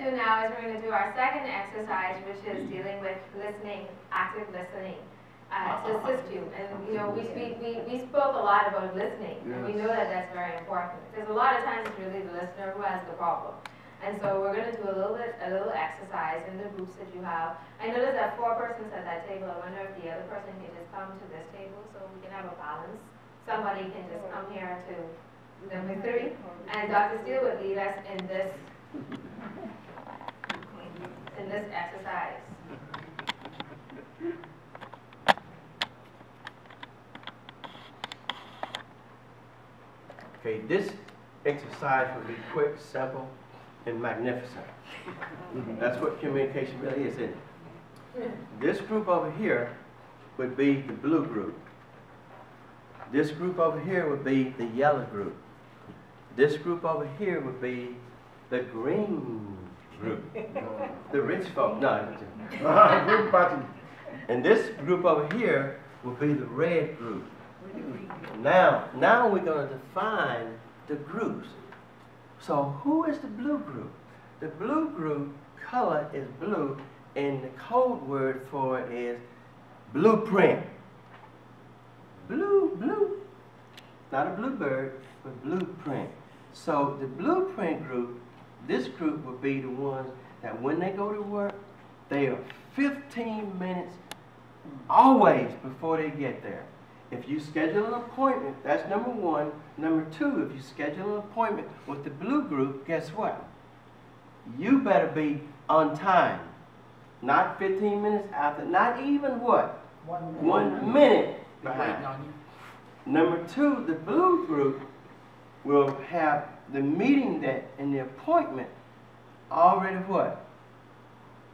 do now is we're going to do our second exercise, which is dealing with listening, active listening, to assist you. And you know, we spoke a lot about listening, and we know that that's very important, because a lot of times it's really the listener who has the problem. And so we're going to do a little exercise in the groups that you have. I noticed that 4 persons at that table. I wonder if the other person can just come to this table so we can have a balance. Somebody can just come here to number 3, and Dr. Steele would lead us in this exercise. Okay, this exercise will be quick, simple, and magnificent. That's what communication really is, isn't it? This group over here would be the blue group. This group over here would be the yellow group. This group over here would be the green group. The rich folk. No. And this group over here will be the red group. Now we're going to define the groups. So who is the blue group? The blue group color is blue, and the code word for it is blueprint. Blue. Not a bluebird, but blueprint. So the blueprint group, this group will be the ones that when they go to work, they are 15 minutes always before they get there. If you schedule an appointment, that's number 1. Number 2, if you schedule an appointment with the blue group, guess what? You better be on time. Not 15 minutes after, not even what? 1 minute behind. Number 2, the blue group will have the meeting that and the appointment already what?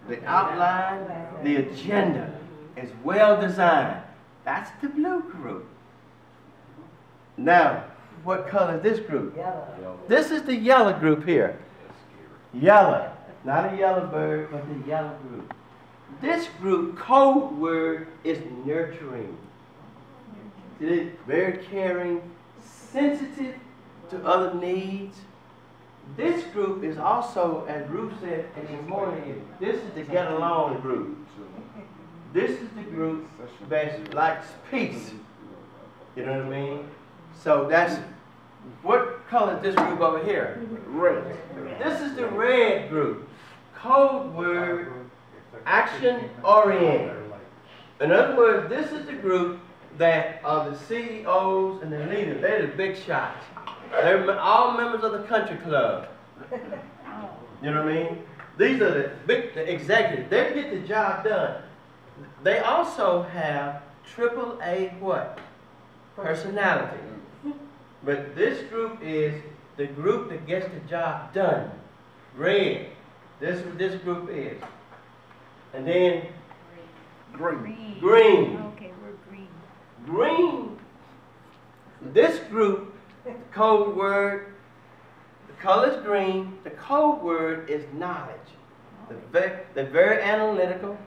The outline, the agenda is well designed. That's the blue group. Now, what color is this group? Yellow. This is the yellow group here. Yellow. Not a yellow bird, but the yellow group. This group code word is nurturing. It is very caring, sensitive to other needs. This group is also, as Ruth said in the morning, this is the get along group. This is the group that likes peace. You know what I mean? So that's, what color is this group over here? Red. This is the red group. Code word, action oriented. In other words, this is the group that are the CEOs and the leaders. They're the big shots. They're all members of the country club. You know what I mean? These are the big executives. They get the job done. They also have AAA what? Personality. But this group is the group that gets the job done. Red. This is what this group is. And then green. Okay, we're green. Green. This group, the code word, the color is green. The code word is knowledge. They're very analytical.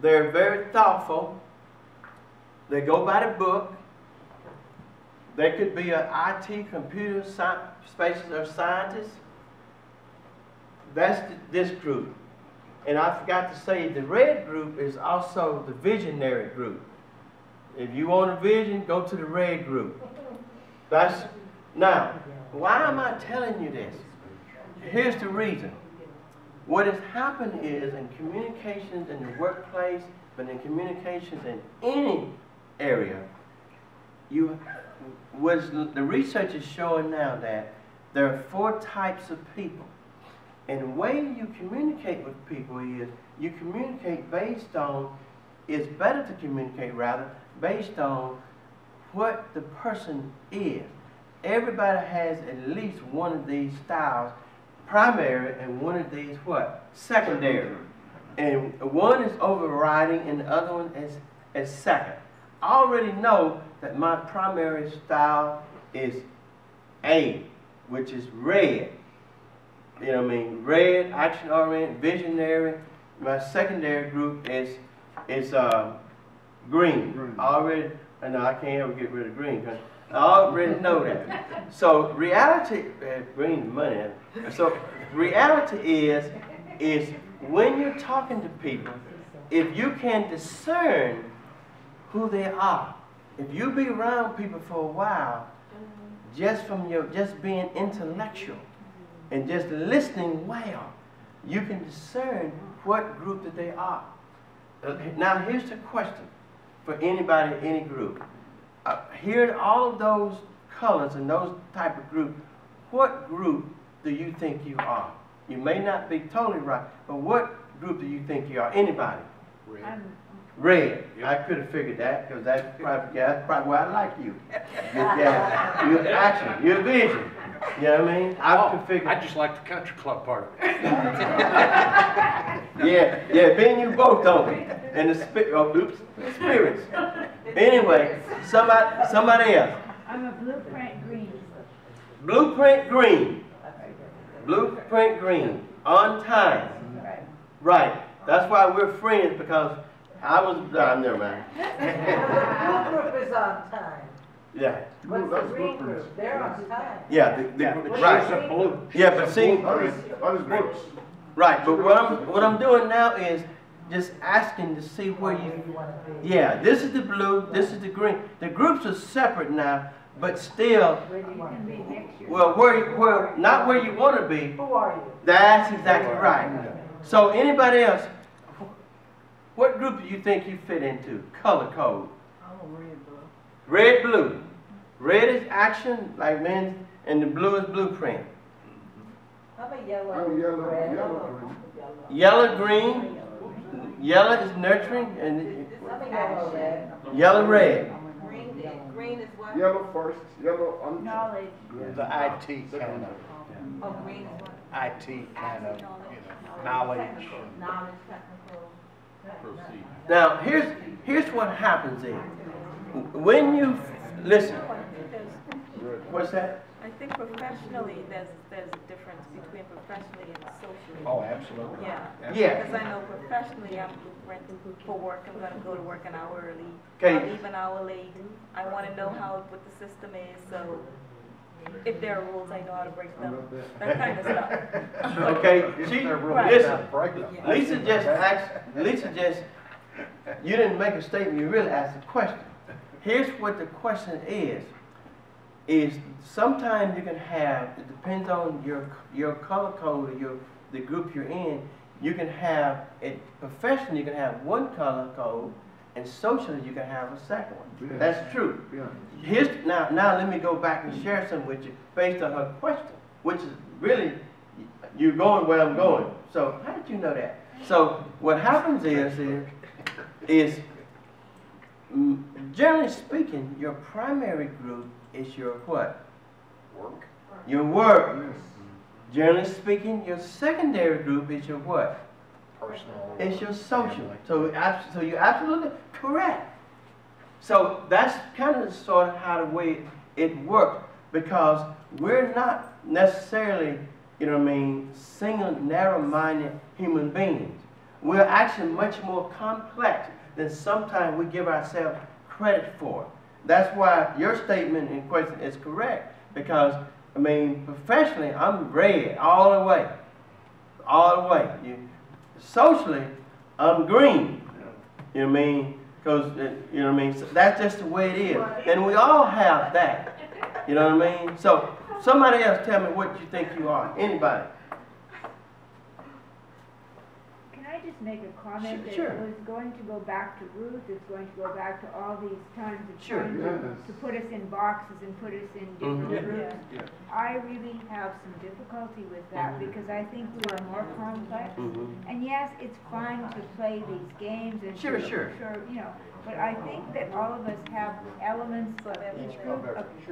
They're very thoughtful. They go by the book. They could be an IT, computer, spaces, or scientist. That's this group. And I forgot to say, the red group is also the visionary group. If you want a vision, go to the red group. Now, why am I telling you this? Here's the reason. What has happened is in communications in the workplace, but in communications in any area, the research is showing now that there are 4 types of people. And the way you communicate with people is you communicate based on, it's better to communicate rather, based on what the person is. Everybody has at least one of these styles, primary, and one of these what? Secondary. And one is overriding and the other one is second. I already know that my primary style is A, which is red. You know what I mean? Red, action-oriented, visionary. My secondary group is green. I know I can't ever get rid of green because I already know that. So reality, green money. So reality is when you're talking to people, if you can discern who they are, if you be around people for a while, just from just being intellectual and just listening well, you can discern what group that they are. Now here's the question for anybody, any group. Hearing all of those colors and those type of groups, what group do you think you are? You may not be totally right, but what group do you think you are? Anybody? Red. Red. Yep. I could have figured that because that's probably why I like you. Yeah, you're action, you're vision. You know what I mean? I could figure. I just like the country club part of it. yeah, me and you both don't. And the spirits. Anyway, somebody else. I'm a blueprint green. Blueprint green. Blueprint green. On time. Right. That's why we're friends, because I was, never mind. The blue group is on time. Yeah. What's the green group? They're on time. Yeah, right. Blue. Yeah, but see, Other groups. right, but what I'm doing now is just asking to see where yeah, this is the blue, this is the green. The groups are separate now, but still, well, where not where you want to be. Who are you? That's exactly right. So anybody else, what group do you think you fit into? Color code. I'm a red blue. Red, blue. Red is action, like men, and the blue is blueprint. I'm a yellow. I'm yellow, red, yellow, Yellow, green. Yellow is nurturing, and I'm a yellow red. yellow, red. Green is what? Yellow first, yellow on. Knowledge. The IT kind of, Oh, green is what? IT kind of, knowledge. Knowledge, technical. Now, here's what happens is, when you listen, what's that? I think professionally, there's a difference between professionally and socially. Oh, absolutely. Yeah. Yeah. Because I know professionally, I'm renting for work. I'm going to go to work an hour early, Okay. or even an hour late. I want to know what the system is, so if there are rules, I know how to break them. That kind of stuff. Okay, Right. listen. Lisa just, you didn't make a statement, you really asked a question. Here's what the question is sometimes you can have, it depends on your color code or the group you're in, you can have, professionally you can have one color code, and socially you can have a second one. Yeah. That's true. Yeah. Now let me go back and share some with you based on her question, which is really, you're going where I'm going. So how did you know that? So what happens is generally speaking, your primary group is your what? Work. Your work. Yes. Generally speaking, your secondary group is your what? Personal. It's your social. So you're absolutely correct. So that's kind of sort of how the way it works, because we're not necessarily, you know what I mean, single, narrow-minded human beings. We're actually much more complex than sometimes we give ourselves credit for. That's why your statement in question is correct, because, I mean, professionally, I'm red all the way. All the way. Socially, I'm green. You know what I mean? Because, you know what I mean? So that's just the way it is. And we all have that. You know what I mean? So, somebody else tell me what you think you are. Anybody? Can I just make a comment that Sure. it was going to go back to Ruth, it's going to go back to all these times of Sure. trying Yes. to put us in boxes and put us in different Mhm. groups. Yeah. I really have some difficulty with that because I think we are more complex. And yes, it's fun to play these games and Sure, sure. you know, but I think that all of us have elements of each group,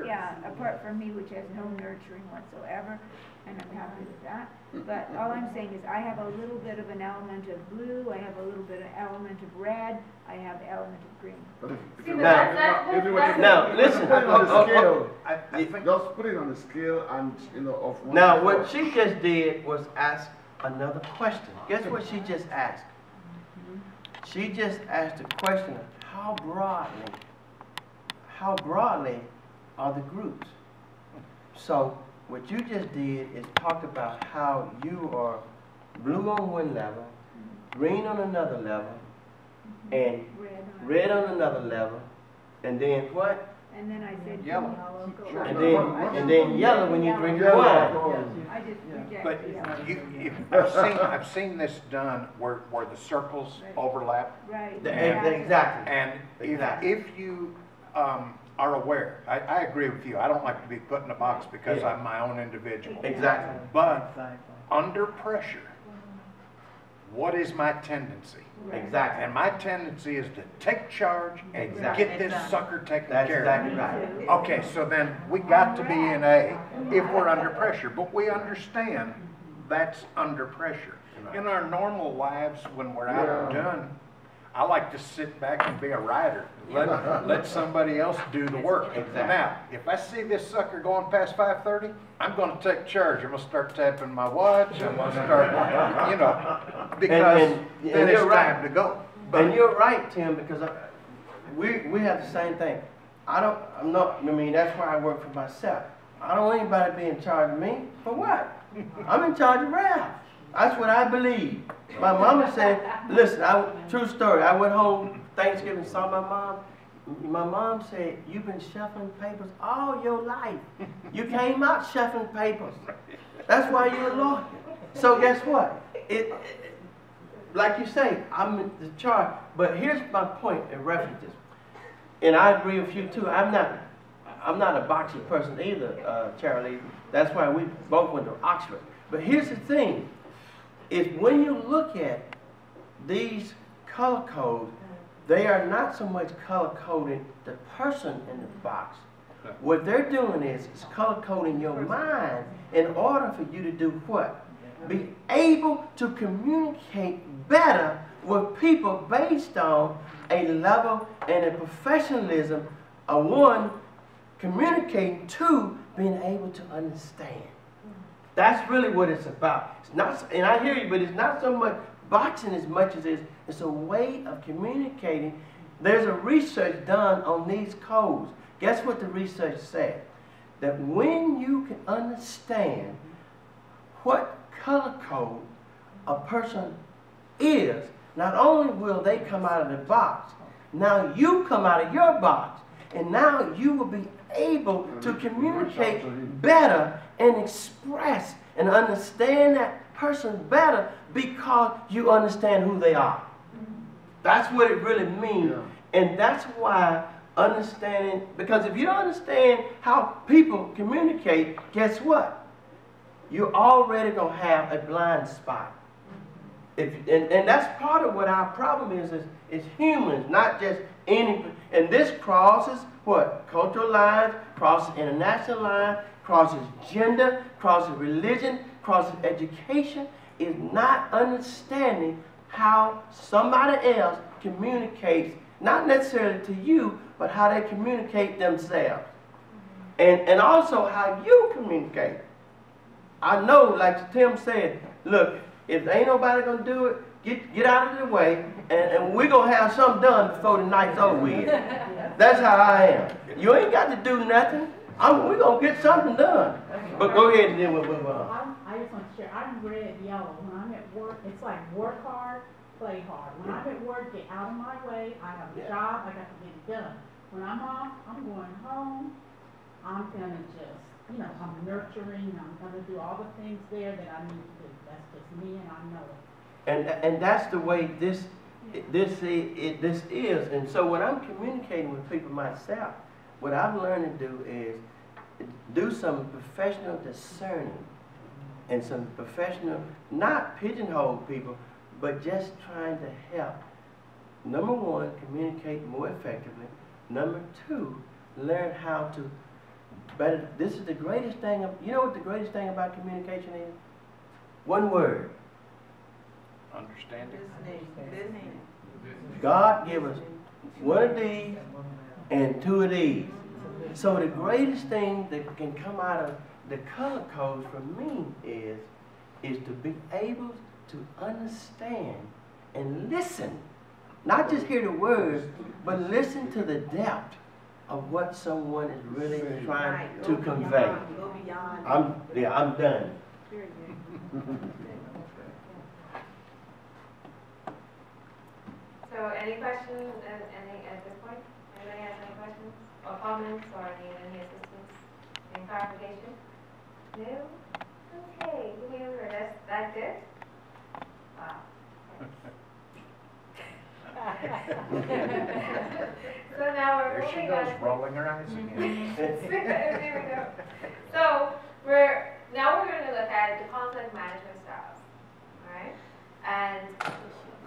yeah, apart from me, which has no nurturing whatsoever, and I'm happy with that. But all I'm saying is I have a little bit of an element of blue, I have a little bit of element of red, I have element of green. See, but that's Now, listen. Put it on the scale. I think Just put it on the scale and, of one. Now, to what four. she just did was ask another question. Guess what she just asked? She just asked a question of how broadly are the groups? So, what you just did is talk about how you are blue on one level, green on another level, and red on another level, and then what? And then I said Yellow. Sure. And then yellow when you drink your wine. I just reject But the yellow. I've seen this done where the circles overlap. Right. Exactly. And Exactly. if you are aware, I agree with you. I don't like to be put in a box because Yeah. I'm my own individual. Exactly. But under pressure, what is my tendency? Exactly. And my tendency is to take charge and Exactly. get this sucker taken That's care exactly of. right. Okay, so then we got to be in A if we're under pressure, but we understand that's under pressure. In our normal lives, when we're out and done, I like to sit back and be a rider. Let somebody else do the work. Exactly. Now, if I see this sucker going past 5:30, I'm going to take charge. I'm going to start tapping my watch. I'm going to start, because And then it's you're right. time to go. And you're right, Tim, because we have the same thing. That's why I work for myself. I don't want anybody to be in charge of me. For what? I'm in charge of Ralph. That's what I believe. My mama said, listen, true story, I went home Thanksgiving, saw my mom. My mom said, you've been shuffling papers all your life. You came out shuffling papers. That's why you're a lawyer. So guess what? Like you say, I'm in the charge. But here's my point in references. And I agree with you too. I'm not a boxing person either, Charlie. That's why we both went to Oxford. But here's the thing, is when you look at these color codes, they are not so much color coding the person in the box. What they're doing is color coding your mind in order for you to do what? Be able to communicate better with people based on a level and a professionalism of one communicating, two being able to understand. That's really what it's about. It's not, and I hear you, but it's not so much boxing as much as it's a way of communicating. There's a research done on these codes. Guess what the research said? That when you can understand what color code a person is, not only will they come out of the box, now you come out of your box, and now you will be able to communicate better and express and understand that person better because you understand who they are. That's what it really means. And that's why understanding, because if you don't understand how people communicate, guess what? You're already going to have a blind spot. And that's part of what our problem is humans, not just any. And this crosses what? Cultural lines, crosses international lines, crosses gender, crosses religion, crosses education, is not understanding how somebody else communicates, not necessarily to you, but how they communicate themselves. And also how you communicate. I know, like Tim said, look, if ain't nobody gonna do it, get out of the way, and we're gonna have something done before the night's over with. That's how I am. You ain't got to do nothing. We're gonna get something done. But go ahead and then we'll move on. I just want to share, I'm red, yellow. When I'm at work, it's like work hard, play hard. When I'm at work, get out of my way. I have a job, I got to get it done. When I'm off, I'm going home. I'm gonna just, I'm nurturing. I'm gonna do all the things there that I need to do. That's just me, and I know it. And that's the way this is. And so when I'm communicating with people myself, what I've learned to do is do some professional discerning and some professional, not pigeonhole people, but just trying to help. Number one, communicate more effectively. Number two, learn how to better. This is the greatest thing. You know what the greatest thing about communication is? One word. Understanding. Listening. God give us one of these and two of these. So the greatest thing that can come out of the color codes for me is to be able to understand and listen. Not just hear the words, but listen to the depth of what someone is really trying Right, to go convey. beyond, Go beyond. I'm done. So any questions at this point? Anybody has any questions or comments or need any assistance, any clarification? No? Okay, moving over, that's it? Wow. So now we're There she moving goes, on. rolling her eyes again. There we go. So now we're going to look at the conflict management styles, all right? And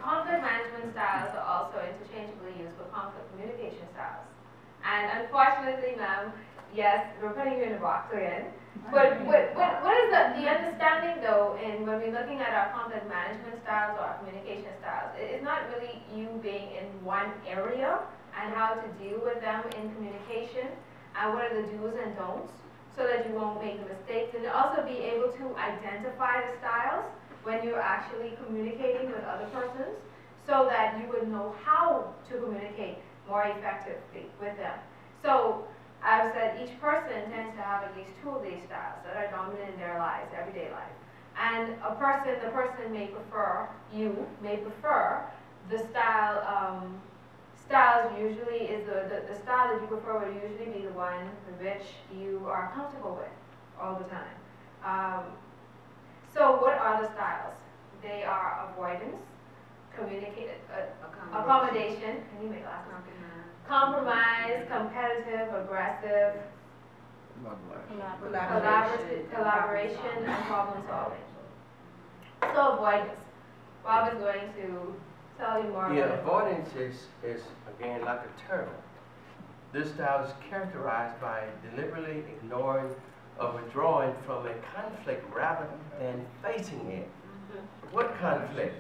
conflict management styles are also interchangeably used with conflict communication styles. And unfortunately, ma'am, yes, we're putting you in a box again. But what is the understanding though in when we're looking at our conflict management styles or our communication styles? It's not really you being in one area and how to deal with them in communication and what are the do's and don'ts so that you won't make mistakes, and also be able to identify the styles when you're actually communicating with other persons so that you would know how to communicate more effectively with them. So I've said each person tends to have at least 2 of these styles that are dominant in their lives, everyday life. And the person may prefer, you may prefer the style, styles usually is the style that you prefer will usually be the one which you are comfortable with all the time. So what are the styles? They are avoidance, accommodation, can you make last one? Compromise, competitive, aggressive, collaboration, and problem solving. So avoidance. Bob is going to tell you more about Yeah, it. avoidance is again like a turtle. This style is characterized by deliberately ignoring or withdrawing from a conflict rather than facing it. What conflict?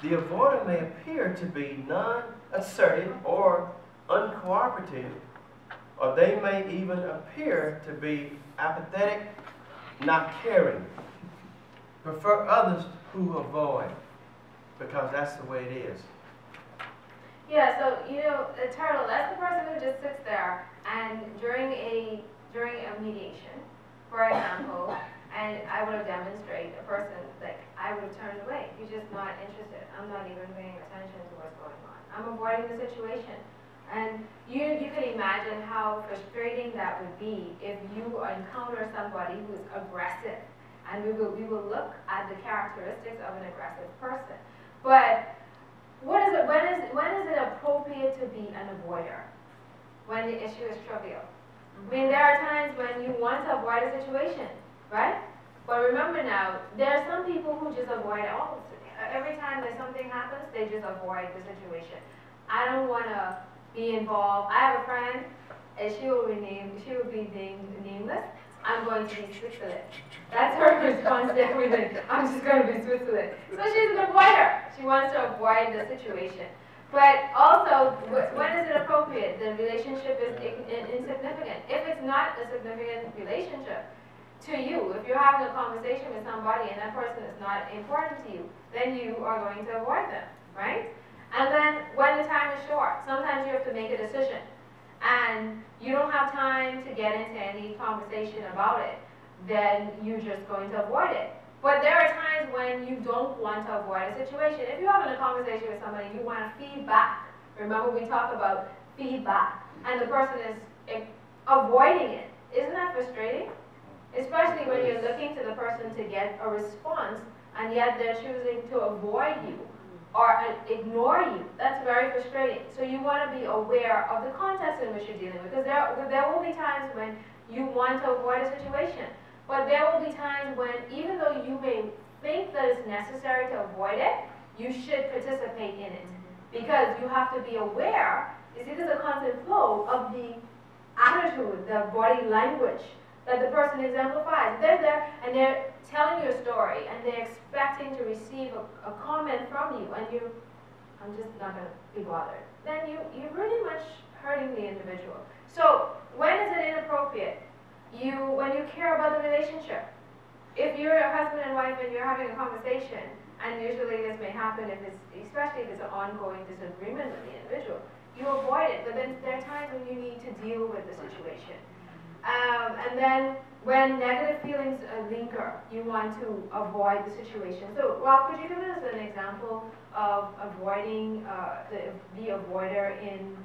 The avoider may appear to be non-assertive or uncooperative, or they may even appear to be apathetic, not caring. Prefer others who avoid, because that's the way it is. Yeah, so you know, a turtle, that's the person who just sits there and during a mediation, for example, and I would have demonstrated a person, like, I would have turned away. He's just not interested. I'm not even paying attention to what's going on. I'm avoiding the situation. And you can imagine how frustrating that would be if you encounter somebody who is aggressive. And we will look at the characteristics of an aggressive person. But when is it appropriate to be an avoider? When the issue is trivial. I mean, there are times when you want to avoid a situation, right? But remember now, there are some people who just avoid all. Every time that something happens, they just avoid the situation. I don't want to be involved. I have a friend, and she will be named nameless. I'm going to be Switzerland. That's her response to everything. I'm just going to be Switzerland. So she's an avoider. She wants to avoid the situation. But also, when is it appropriate? The relationship is insignificant. If it's not a significant relationship to you, if you're having a conversation with somebody and that person is not important to you, then you are going to avoid them, right? And then when the time is short, sometimes you have to make a decision. And you don't have time to get into any conversation about it, then you're just going to avoid it. But there are times when you don't want to avoid a situation. If you're having a conversation with somebody, you want to feedback. Remember we talk about feedback, and the person is avoiding it. Isn't that frustrating? Especially when you're looking to the person to get a response, and yet they're choosing to avoid you or ignore you. That's very frustrating. So you want to be aware of the context in which you're dealing with, because there will be times when you want to avoid a situation. But there will be times when, even though you may think that it's necessary to avoid it, you should participate in it. Because you have to be aware, you see, there's a constant flow of the attitude, the body language that the person exemplifies. They're there and they're telling you a story and they're expecting to receive a comment from you, and I'm just not going to be bothered. Then you're really much hurting the individual. So when is it inappropriate? When you care about the relationship. If you're a husband and wife and you're having a conversation, and usually this may happen especially if it's an ongoing disagreement with the individual, you avoid it, but then there are times when you need to deal with the situation. And then when negative feelings linger, you want to avoid the situation. So, Rob, could you give us an example of avoiding, the avoider in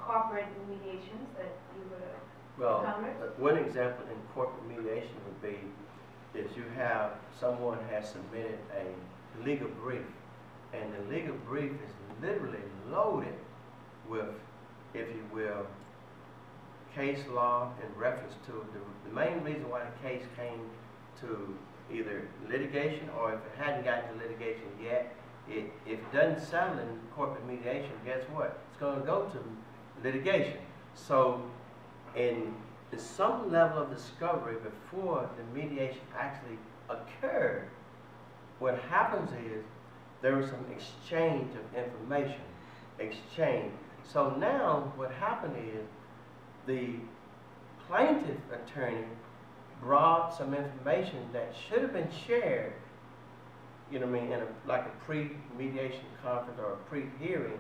corporate mediations that you would encounter? One example in corporate mediation would be is you have someone has submitted a legal brief, and the legal brief is literally loaded with, if you will, case law in reference to the main reason why the case came to either litigation, or if it hadn't gotten to litigation yet, if it doesn't settle in corporate mediation, guess what? It's going to go to litigation. So in some level of discovery before the mediation actually occurred, what happens is there is some exchange of information, So now what happened is the plaintiff attorney brought some information that should have been shared, you know what I mean, in like a pre-mediation conference or a pre-hearing,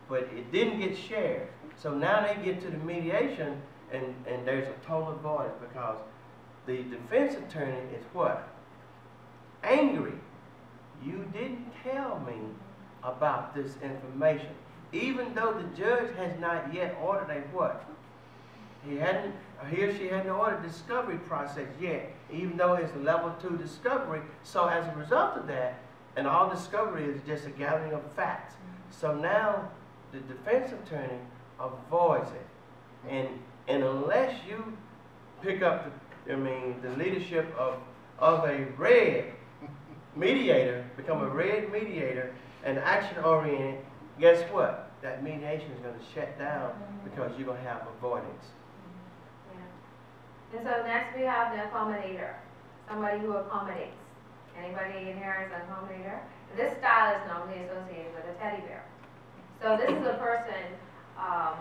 but it didn't get shared. So now they get to the mediation and there's a total avoidance because the defense attorney is what? Angry. You didn't tell me about this information. Even though the judge has not yet ordered a what? He or she hadn't ordered the discovery process yet, even though it's a level 2 discovery. So as a result of that, and all discovery is just a gathering of facts. So now the defense attorney avoids it. And unless you pick up the leadership of a red mediator, become a red mediator and action oriented, guess what? That mediation is going to shut down because you're going to have avoidance. And so next we have the accommodator, somebody who accommodates. Anybody in here is an accommodator? This style is normally associated with a teddy bear. So this is a person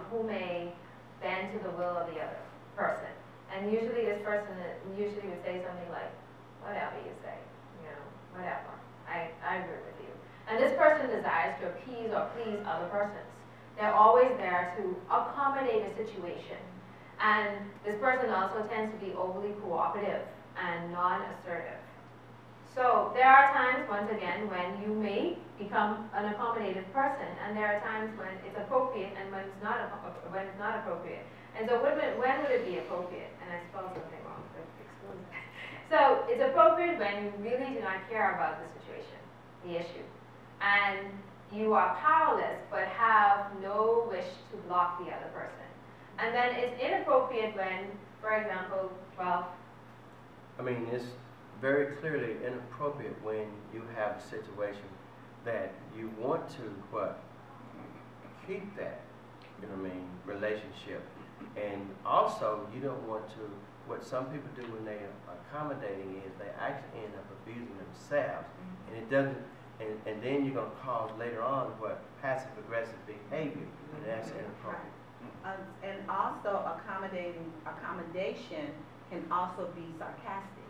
who may bend to the will of the other person. And usually this person would say something like, whatever you say, you know, whatever, I agree with you. And this person desires to appease or please other persons. They're always there to accommodate a situation. And this person also tends to be overly cooperative and non-assertive. So there are times, once again, when you may become an accommodative person, and there are times when it's appropriate and when it's not appropriate. And so when would it be appropriate? And I spelled something wrong, so excuse me. So it's appropriate when you really do not care about the situation, the issue, and you are powerless but have no wish to block the other person. And then it's inappropriate when, for example, it's very clearly inappropriate when you have a situation that you want to keep that, relationship. And also you don't want to, what some people do when they are accommodating is they actually end up abusing themselves. And it doesn't, and then you're going to cause later on passive aggressive behavior, and that's inappropriate. And also accommodation can also be sarcastic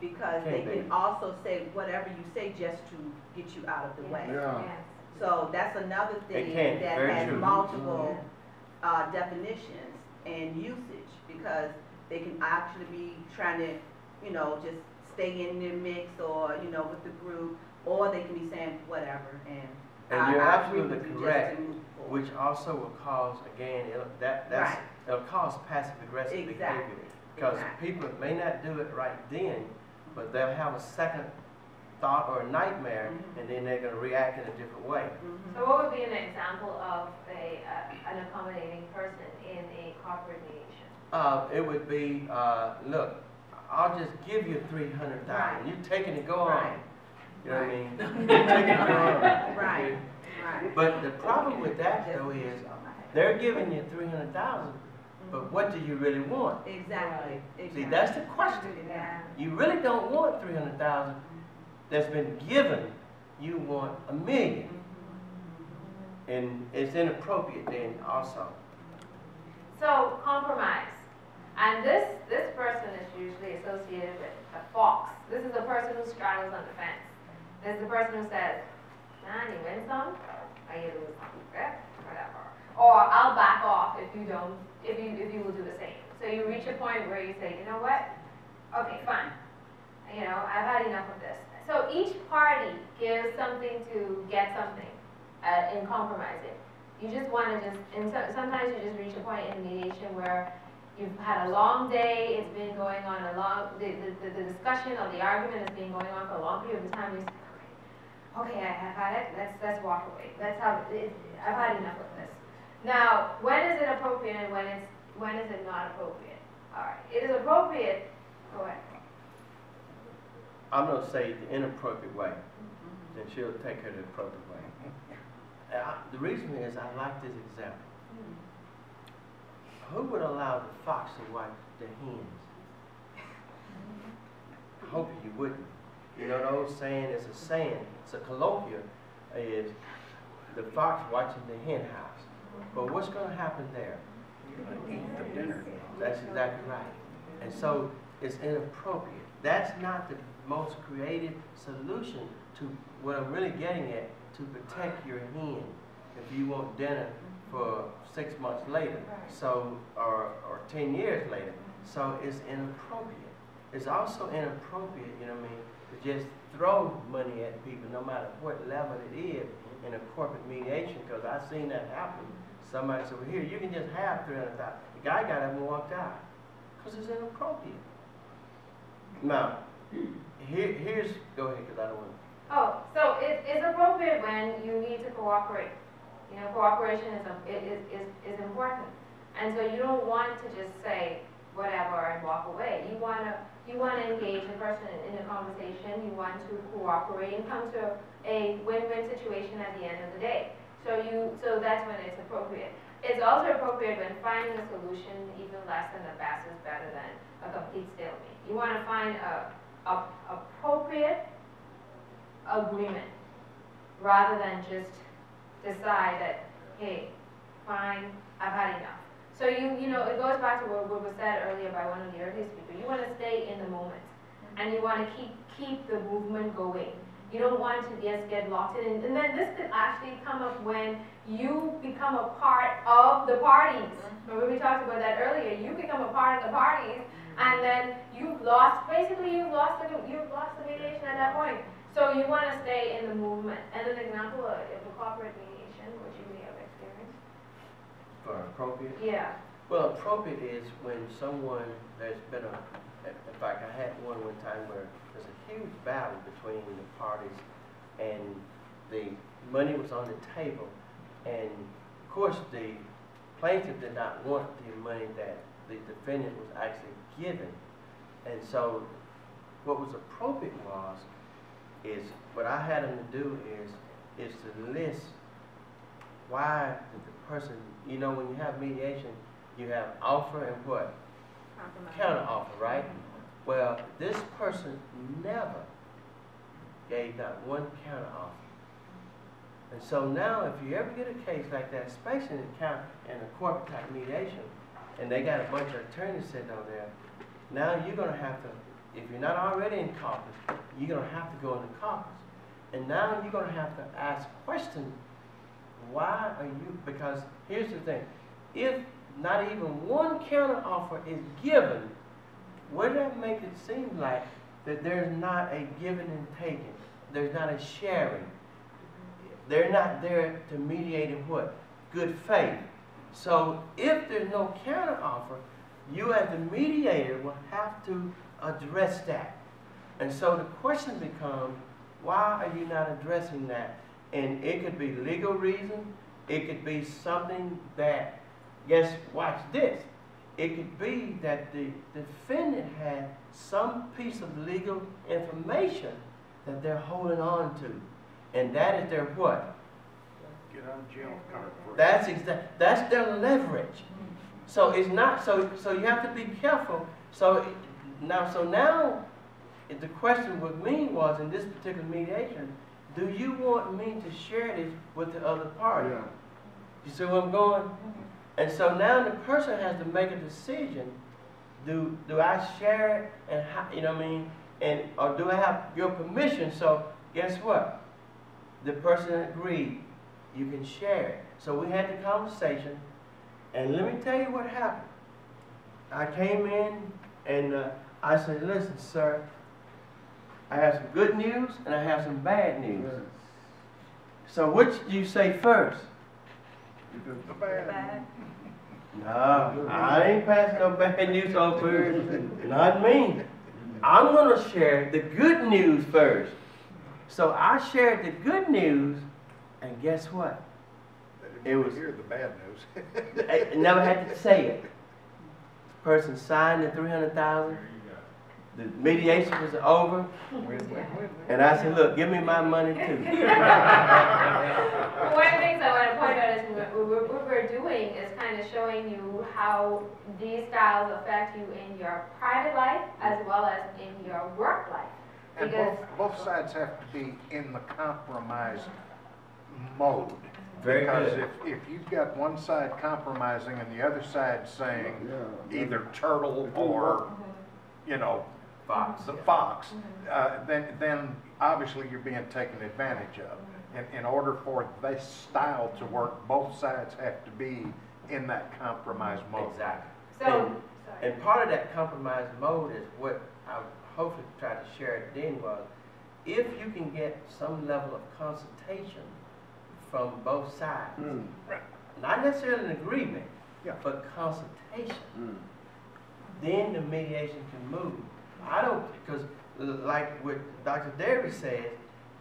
because they can also say whatever you say just to get you out of the way. Yeah. So that's another thing that has multiple definitions and usage, because they can actually be trying to, just stay in their mix or, with the group, or they can be saying whatever. And you're absolutely correct, which also will cause, again, it'll cause passive-aggressive behavior. Because people may not do it right then, but they'll have a second thought or a nightmare, and then they're going to react in a different way. So what would be an example of an accommodating person in a corporate mediation? It would be, look, I'll just give you $300,000. You take it and go on. You know what I mean? You take it and go on. Right. But the problem with that, though, is they're giving you $300,000, but what do you really want? Exactly. See, that's the question. You really don't want $300,000 that's been given. You want $1 million, and it's inappropriate then also. So compromise, and this person is usually associated with a fox. This is a person who straddles on the fence. This is the person who says, "Man, you win some, or you lose some, okay? Whatever." or I'll back off if you don't, if you will do the same. So you reach a point where you say, you know what? Okay, fine. You know, I've had enough of this. So each party gives something to get something in compromising. You just want to and sometimes you just reach a point in mediation where you've had a long day, it's been going on a long, the discussion or the argument has been going on for a long period of time. You say, okay, I have had it, let's walk away. Let's have it, I've had enough of this. Now, when is it appropriate and when is it not appropriate? All right, it is appropriate, go ahead. I'm going to say the inappropriate way, then she'll take her the appropriate way. The reason is I like this example. Who would allow the fox to watch the hens? I hope you wouldn't. You know, the old saying, it's a saying, it's a colloquial, is the fox watching the hen house. But what's going to happen there? You're going to eat the dinner. That's exactly right. And so it's inappropriate. That's not the most creative solution to what I'm really getting at, to protect your hen if you want dinner for 6 months later, so or 10 years later. So it's inappropriate. It's also inappropriate, you know what I mean, to just throw money at people no matter what level it is in a corporate mediation, because I've seen that happen. Somebody said, well, here, you can just have $300,000. The guy got up and walked out because it's inappropriate. Now, here's, go ahead, because I don't want to. Oh, so it's appropriate when you need to cooperate. You know, cooperation is important. And so you don't want to just say whatever and walk away. You want to engage the person in a conversation. You want to cooperate and come to a win-win situation at the end of the day. So that's when it's appropriate. It's also appropriate when finding a solution even less than the best is better than a complete stalemate. You want to find a appropriate agreement rather than just decide that, hey, fine, I've had enough. So you know, it goes back to what was said earlier by one of the earlier speakers. You want to stay in the moment, and you want to keep the movement going. You don't want to just get locked in. And then this could actually come up when you become a part of the parties. Remember we talked about that earlier. You become a part of the parties, and then you've lost the mediation at that point. So you want to stay in the movement. And an example of a corporate mediation, which you may have experienced. For appropriate? Yeah. Well, appropriate is when someone, there's been in fact, I had one time where there's a huge battle between the parties, and the money was on the table, and of course the plaintiff did not want the money that the defendant was actually given. And so what was appropriate is what I had them to do is to list why the person, you know, when you have mediation, you have offer and what? Counter offer, right? Well, this person never gave that one counter offer. And so now if you ever get a case like that, especially in a corporate type mediation, and they got a bunch of attorneys sitting on there, now you're going to have to, if you're not already in caucus, you're going to have to go into caucus. And now you're going to have to ask questions. Why are you, because here's the thing, if not even one counter offer is given, wouldn't that make it seem like that there's not a giving and taking? There's not a sharing. They're not there to mediate in what? Good faith. So if there's no counter offer, you as the mediator will have to address that. And so the question becomes, why are you not addressing that? And it could be legal reason. It could be something that, watch this. It could be that the defendant had some piece of legal information that they're holding on to. And that is their what? Get out of jail card. That's their leverage. So it's not, so you have to be careful. So now the question with me was, in this particular mediation, do you want me to share this with the other party? Yeah. You see where I'm going? And so now the person has to make a decision. Do I share it, and how, you know what I mean? And or do I have your permission? So guess what? The person agreed. you can share it. So we had the conversation, and let me tell you what happened. I came in and I said, listen, sir, I have some good news and I have some bad news. Yes. So which do you say first? The bad. No, I ain't passing no bad news over. Not me. I'm going to share the good news first. So I shared the good news, and guess what? It was hear the bad news. I never had to say it. Person signed the $300,000. The mediation was over, and I said, "Look, give me my money too." One of the things I want to point out is what we're doing is kind of showing you how these styles affect you in your private life as well as in your work life. And both sides have to be in the compromise mode. Very because good. if you've got one side compromising and the other side saying either turtle or, you know, the fox, then obviously you're being taken advantage of. In order for this style to work, both sides have to be in that compromise mode. Exactly. So, and part of that compromise mode is what I hopefully tried to share then was, if you can get some level of consultation from both sides, not necessarily an agreement, but consultation, then the mediation can move. I don't, because like what Dr. Derby says,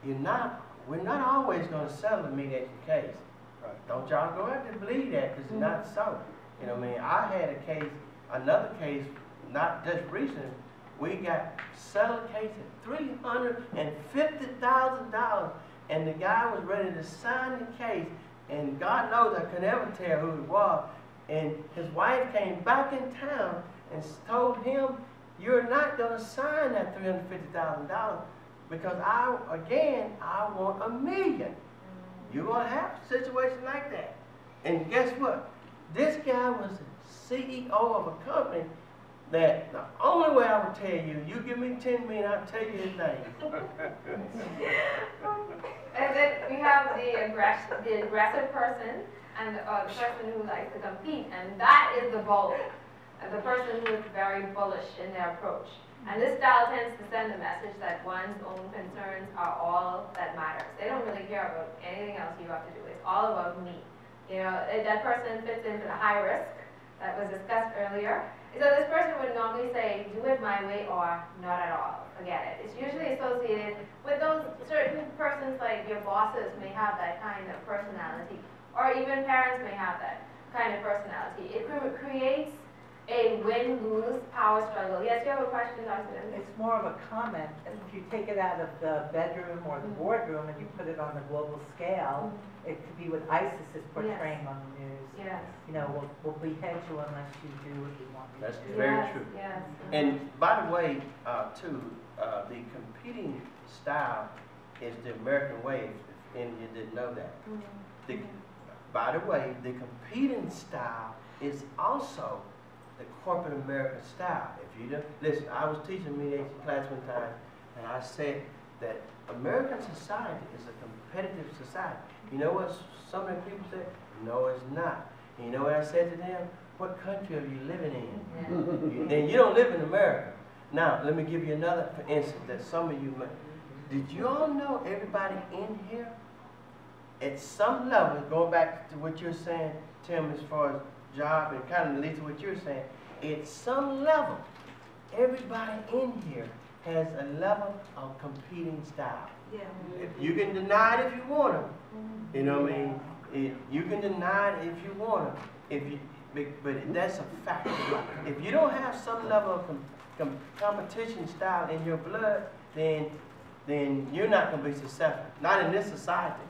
we're not always going to settle a mediation case. Right. Don't y'all go out to believe that, because it's not so. You know what I mean? I had a case, another case, not just recent, we got settled a case at $350,000, and the guy was ready to sign the case, and God knows I could never tell who it was, and his wife came back in town and told him, "You're not going to sign that $350,000 because I want $1 million. You're going to have a situation like that." And guess what? This guy was the CEO of a company that the only way I would tell you, you give me $10 million, I'll tell you his name. and then we have the aggressive person and the person who likes to compete, and that is the bold. The person who is very bullish in their approach. And this style tends to send the message that one's own concerns are all that matters. They don't really care about anything else you have to do. It's all about me. You know, that person fits into the high risk that was discussed earlier. So this person would normally say, do it my way or not at all. Forget it. It's usually associated with those certain persons, like your bosses may have that kind of personality, or even parents may have that kind of personality. It creates a win-lose power struggle. Yes, you have a question, Dr. It's more of a comment. If you take it out of the bedroom or the boardroom and you put it on the global scale, it could be what ISIS is portraying on the news. Yes. You know, we'll behead you unless you do what we want you to That's do. very true. Yes. And by the way, too, the competing style is the American way, and you didn't know that. By the way, the competing style is also the corporate American style. If you don't listen, I was teaching a mediation class one time, and I said that American society is a competitive society. You know what some of the people said? No, it's not. And you know what I said to them? What country are you living in? Then you don't live in America. Now, let me give you another instance that some of you might. Did you all know everybody in here, at some level, going back to what you're saying, Tim, as far as job and kind of leads to what you're saying, at some level, everybody in here has a level of competing style. Yeah. You can deny it if you want to. You know what I mean? You can deny it if you want to. But that's a fact. If you don't have some level of competition style in your blood, then you're not going to be successful. Not in this society.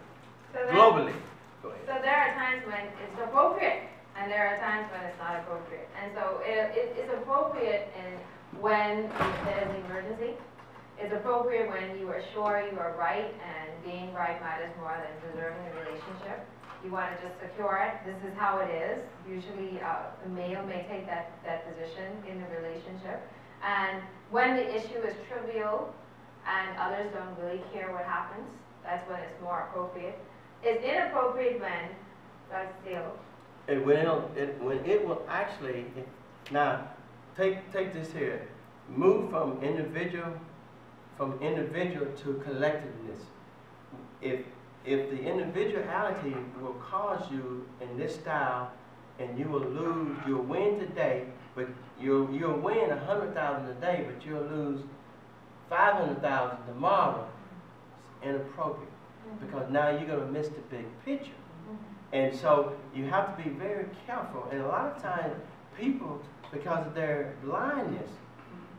So globally. Go ahead. So there are times when it's appropriate, and there are times when it's not appropriate. And so it's appropriate when there's an emergency. It's appropriate when you are sure you are right, and being right matters more than preserving the relationship. You want to just secure it. This is how it is. Usually the male may take that position in the relationship. And when the issue is trivial and others don't really care what happens, that's when it's more appropriate. It's inappropriate when, like Steele. And when it will actually, now, take this here, move from individual to collectiveness. If the individuality will cause you in this style, and you will lose, you'll win today, but you'll win 100,000 a day, but you'll lose 500,000 tomorrow. It's inappropriate, because now you're going to miss the big picture. And so you have to be very careful. And a lot of times people, because of their blindness,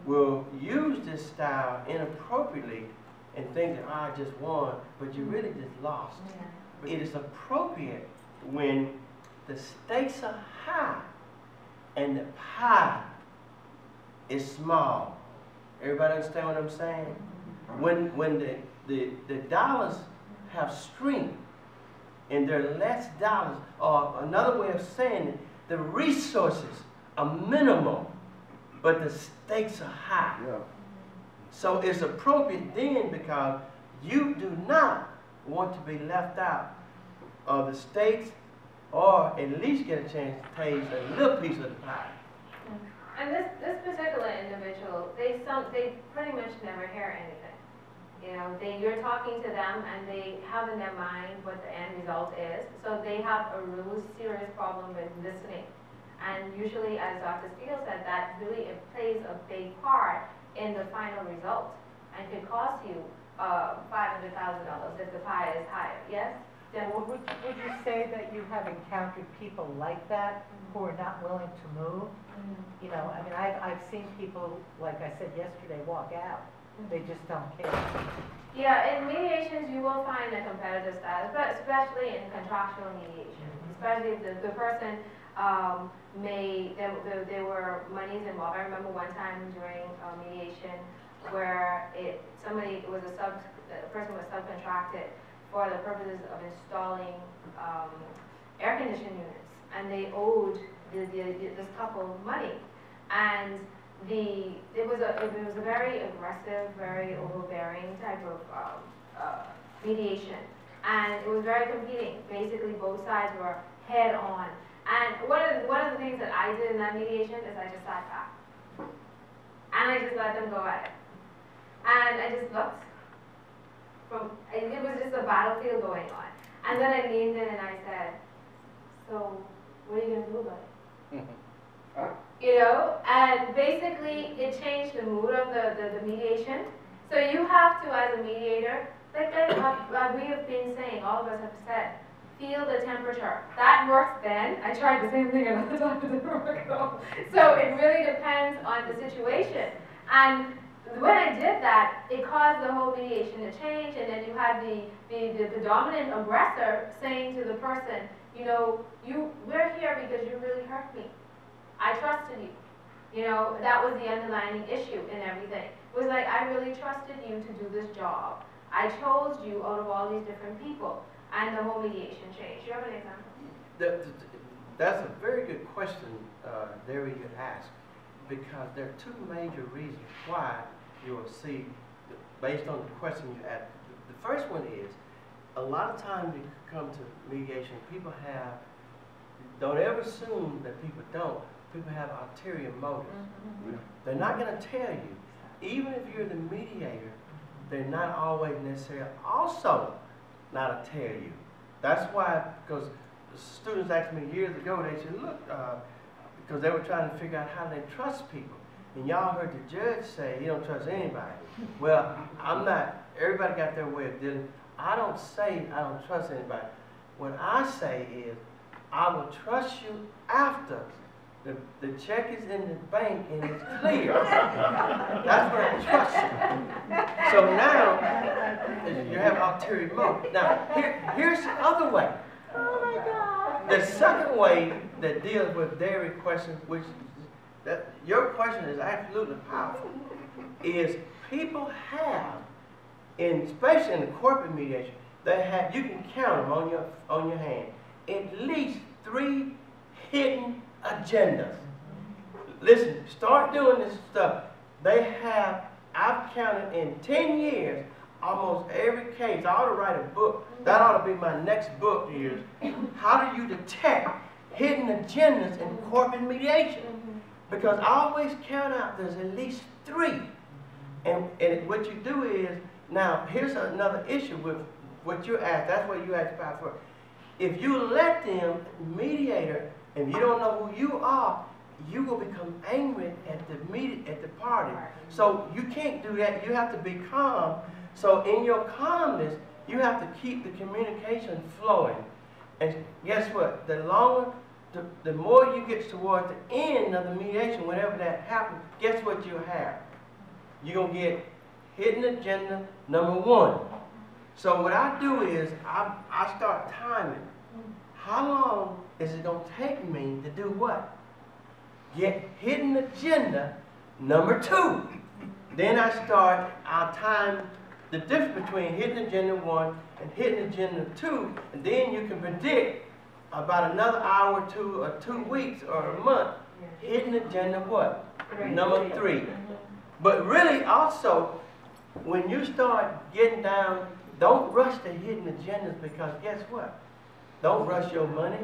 will use this style inappropriately and think that, I just won, but you really just lost. Yeah. It is appropriate when the stakes are high and the pie is small. Everybody understand what I'm saying? When the dollars have strength and there are less dollars, or another way of saying it, the resources are minimal, but the stakes are high. Yeah. So it's appropriate then, because you do not want to be left out of the stakes, or at least get a chance to taste a little piece of the pie. And this particular individual, they pretty much never hear anything. You know, you're talking to them and they have in their mind what the end result is. So they have a really serious problem with listening. And usually, as Dr. Steele said, that really it plays a big part in the final result and could cost you $500,000 if the pie is higher. Yes? Well, would you say that you have encountered people like that who are not willing to move? You know, I mean, I've seen people, like I said yesterday, walk out. They just don't care. Yeah, in mediations you will find a competitive status, but especially in contractual mediation. Especially if the person there were monies involved. I remember one time during mediation where the person was subcontracted for the purposes of installing air conditioning units, and they owed this couple money, and it was a very aggressive, very overbearing type of mediation, and it was very competing. Basically, both sides were head on. And one of the things that I did in that mediation is I just sat back, and I just let them go at it, and I just looked. It was just a battlefield going on, and then I leaned in and I said, "So, what are you gonna do about it?" You know, and basically it changed the mood of the mediation. So you have to, as a mediator, like we have been saying, all of us have said, feel the temperature. That works then. I tried the same thing another time, it didn't work though. So it really depends on the situation. And when I did that, it caused the whole mediation to change, and then you had the dominant aggressor saying to the person, you know, we're here because you really hurt me. I trusted you. You know, that was the underlying issue in everything. It was like, I really trusted you to do this job. I chose you out of all these different people. And the whole mediation changed. You have an example? That's a very good question, Derry, you asked, because there are two major reasons why you will see, based on the question you asked. The first one is, a lot of times you come to mediation, people don't ever assume that people don't. People have ulterior motives. They're not going to tell you. Even if you're the mediator, they're not always necessarily also not to tell you. That's why, because students asked me years ago, they said, look, because they were trying to figure out how they trust people. And y'all heard the judge say he don't trust anybody. Well, I'm not, everybody got their way of dealing. I don't say I don't trust anybody. What I say is, I will trust you after the check is in the bank and it's clear. That's when I trust you. So now, you have ulterior motive. Now, here's the other way. Oh my God. The second way that deals with dairy questions, which your question is absolutely powerful, is people have, especially in the corporate mediation, you can count them on your hand, at least 3 hidden agendas. Listen, start doing this stuff. I've counted in 10 years, almost every case. I ought to write a book. That ought to be my next book is, how do you detect hidden agendas in corporate mediation? Because I always count out there's at least 3. And what you do is, now here's another issue with what you asked. That's what you asked about for. If you let them, mediator, and you don't know who you are, you will become angry at the party. So you can't do that. You have to be calm. So in your calmness, you have to keep the communication flowing. And guess what? The more you get towards the end of the mediation, whenever that happens, guess what you'll have? You're going to get hidden agenda number 1. So what I do is I start timing. How long is it going to take me to do what? Get hidden agenda number 2. Then I'll time the difference between hidden agenda 1 and hidden agenda 2, and then you can predict about another hour or 2 or 2 weeks or a month, hidden agenda what? Number 3. But really also, when you start getting down, don't rush the hidden agendas, because guess what? Don't rush your money.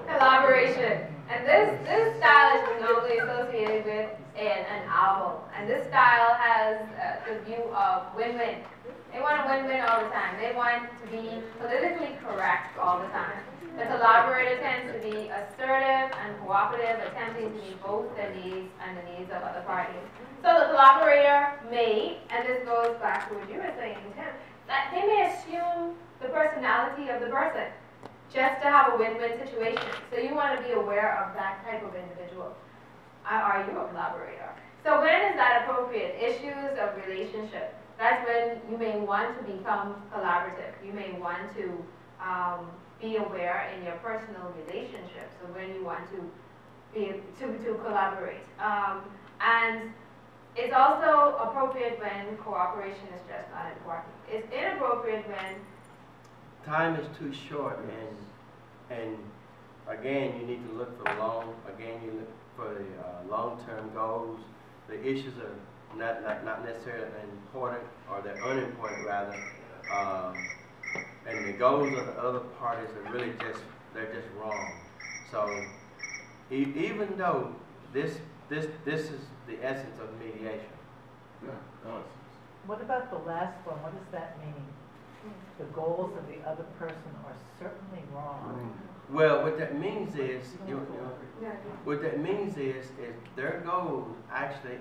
Collaboration. And this style is normally associated with an album. And this style has the view of win-win. They want to win-win all the time. They want to be politically correct all the time. The collaborator tends to be assertive and cooperative, attempting to meet both the needs and the needs of other parties. So the collaborator may, and this goes back to what you were saying, Tim, that they may assume the personality of the person just to have a win-win situation. So you want to be aware of that type of individual. Are you a collaborator? So when is that appropriate? Issues of relationship. That's when you may want to become collaborative. You may want to be aware in your personal relationships, so when you want to collaborate. And it's also appropriate when cooperation is just not important. It's inappropriate when time is too short, and again, you need to look for you look for the long-term goals. The issues are not necessarily important, or they're unimportant rather. And the goals of the other parties are really they're just wrong. So even though this is the essence of mediation. What about the last one? What does that mean? The goals of the other person are certainly wrong. Well, what that means is, their goals actually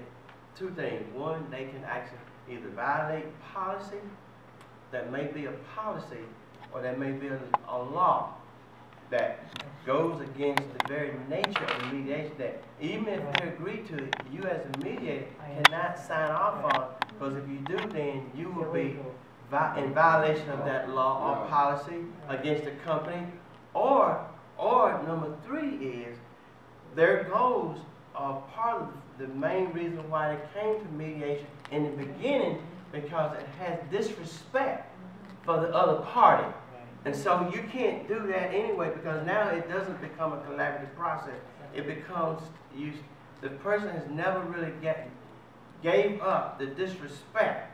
2 things. One, they can actually either violate policy. That may be a policy, or that may be a law that goes against the very nature of mediation, that even if they agree to it, you as a mediator cannot sign off on, because if you do, then you will be in violation of that law or policy against the company. Or number 3 is, their goals are part of the main reason why they came to mediation in the beginning, because it has disrespect for the other party. And so you can't do that anyway, because now it doesn't become a collaborative process. It becomes, the person has never really gave up the disrespect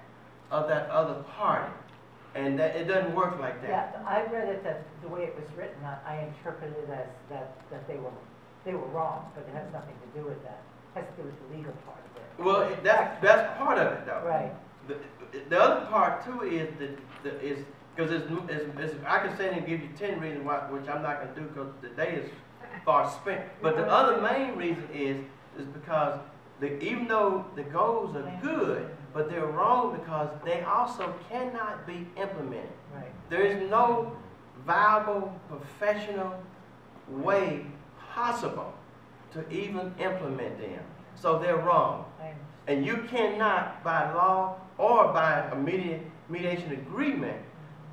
of that other party. And that it doesn't work like that. Yeah, I read it that the way it was written, I interpreted it as that they were wrong, but it has nothing to do with that. It has to do with the legal part of it. Well, that's part of it, though. Right. The other part too is because I can say and give you 10 reasons why, which I'm not going to do because the day is far spent. But the other main reason is because even though the goals are good, but they're wrong because they also cannot be implemented. Right. There is no viable professional way possible to even implement them. So they're wrong. And you cannot, by law or by a mediation agreement,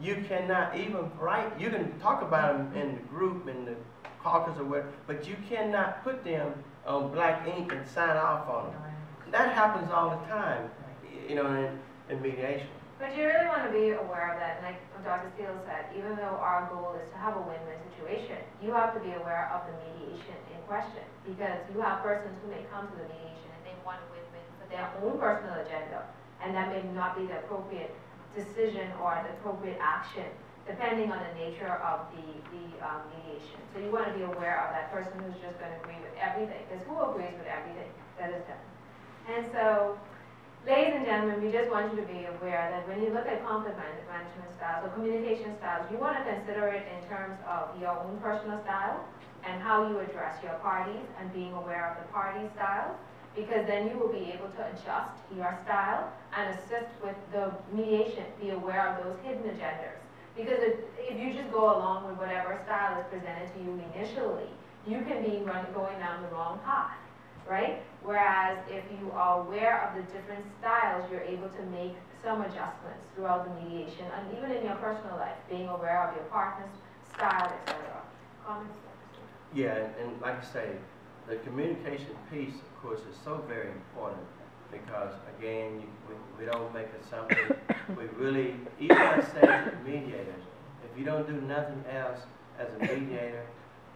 you cannot even write, you can talk about them in the group, in the caucus or whatever, but you cannot put them on black ink and sign off on them. That happens all the time, you know, in mediation. But you really want to be aware of that, like Dr. Steele said, even though our goal is to have a win-win situation, you have to be aware of the mediation in question, because you have persons who may come to the mediation and they want a win-win for their own personal agenda, and that may not be the appropriate decision or the appropriate action, depending on the nature of the mediation. So you want to be aware of that person who's just going to agree with everything, because who agrees with everything that is done? And so, ladies and gentlemen, we just want you to be aware that when you look at conflict management styles or communication styles, you want to consider it in terms of your own personal style and how you address your parties and being aware of the party styles, because then you will be able to adjust your style and assist with the mediation, be aware of those hidden agendas. Because if you just go along with whatever style is presented to you initially, you can be going down the wrong path, right? Whereas if you are aware of the different styles, you're able to make some adjustments throughout the mediation, and even in your personal life, being aware of your partner's style, etc. Comments? Yeah, and like I say, the communication piece, of course, is so very important because, again, we don't make assumptions. We really, even I say to mediators, if you don't do nothing else as a mediator,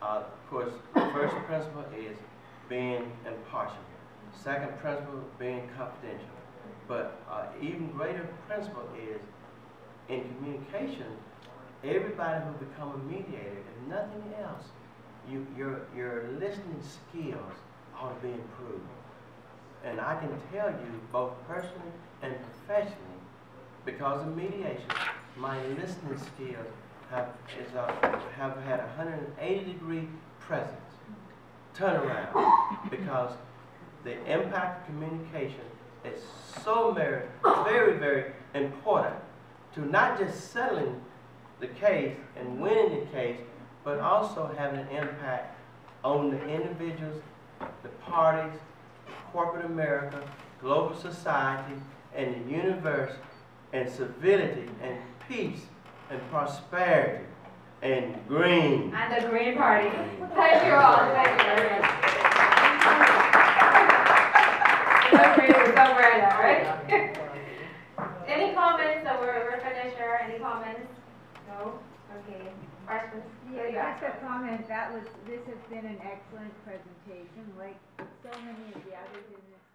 of course, the first principle is being impartial. Second principle, being confidential. But even greater principle is, in communication, everybody who become a mediator, if nothing else, your listening skills ought to be improved. And I can tell you, both personally and professionally, because of mediation, my listening skills have had a 180-degree presence, turnaround, because the impact of communication is so very, very, very important to not just settling the case and winning the case, but also having an impact on the individuals, the parties, corporate America, global society, and the universe, and civility, and peace, and prosperity, and green. And the Green Party. Thank you all. Thank you very much. Somewhere now, right? Any comments? We're finished here. Any comments? No? Okay. Questions? Yeah, just a comment. This has been an excellent presentation, like so many of the others in this